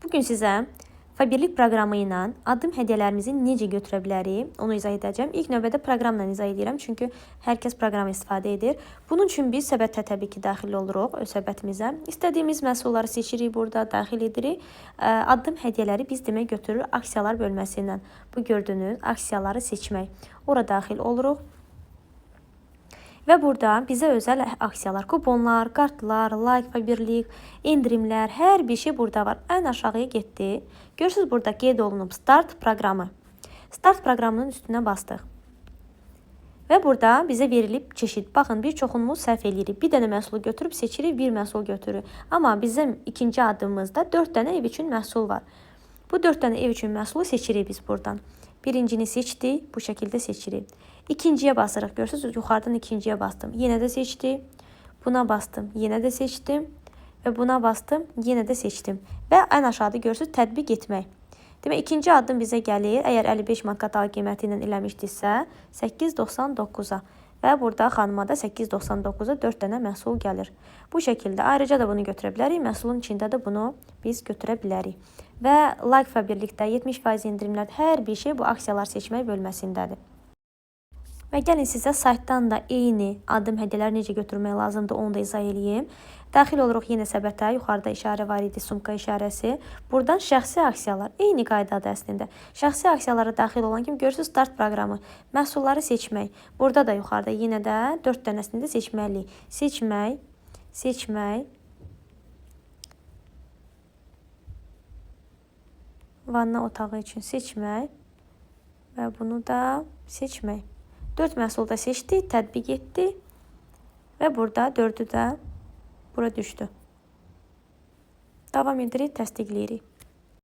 Bugün sizə Fabirlik proqramı ilə addım hədiyyələrimizi necə götürə bilərik, onu izah edəcəm. İlk növbədə proqramla izah edirəm, çünki hər kəs proqram istifadə edir. Bunun üçün biz səbətə təbii ki, daxil oluruq öz səbətimizə. İstədiyimiz məhsulları seçirik, burada daxil edirik. Addım hədiyyələri biz demək götürürük aksiyalar bölməsindən. Bu gördüyünüz aksiyaları seçmək. Ora daxil oluruq. Və burada bizə özəl aksiyalar, kuponlar, kartlar, like, Fabirlik, endirimlər, hər bir şey burada var. Ən aşağıya getdi. Görürsünüz, burada qeyd olunub Start proqramı. Start proqramının üstünə bastıq. Və burada bizə verilib çeşid. Baxın, bir çoxunumuz səhv eləyirik. Bir dənə məhsulu götürüb seçirik, bir məhsul götürürük. Amma bizim ikinci addımımızda 4 dənə ev üçün məhsul var. Bu 4 dənə ev üçün məhsulu seçirik biz buradan. Birincini seçdik, bu şəkildə seçirik. İkinciyə basırıq. Görürsünüz, yuxarıdan ikinciyə bastım. Yenə də seçdim. Buna bastım. Yenə də seçdim. Və buna bastım. Yenə də seçdim. Və ən aşağıda görürsünüz, tətbiq etmək. Demək, ikinci addım bizə gəlir. Əgər 55 manat katalog qiyməti ilə eləmişdirsə, 8.99-a. Və burada xanıma da 8.99-a 4 dənə məhsul gəlir. Bu şəkildə. Ayrıca da bunu götürə bilərik. Məhsulun içində də bunu biz götürə bilərik. Və Like Fabirlikdə 70% endirimlər, hər bir şey bu aksiyalar seçmək bölməsindədir. Və gəlin sizə saytdan da eyni addım hədiyyələri necə götürmək lazımdır, onu da izah edeyim. Daxil oluruq yenə səbətə, yuxarıda işarə var idi, sumka işarəsi. Buradan şəxsi aksiyalar, eyni qaydadır əslində. Şəxsi aksiyalara daxil olan kimi görürsünüz Start proqramı, məhsulları seçmək. Burada da yuxarıda yenə də 4 dənəsini də seçməliyik. Seçmək, seçmək. Vanna otağı üçün seçmək və bunu da seçmək. 4 məhsul da seçdik, tətbiq etdik və burada 4-ü də bura düşdü. Davam edirik, təsdiqləyirik.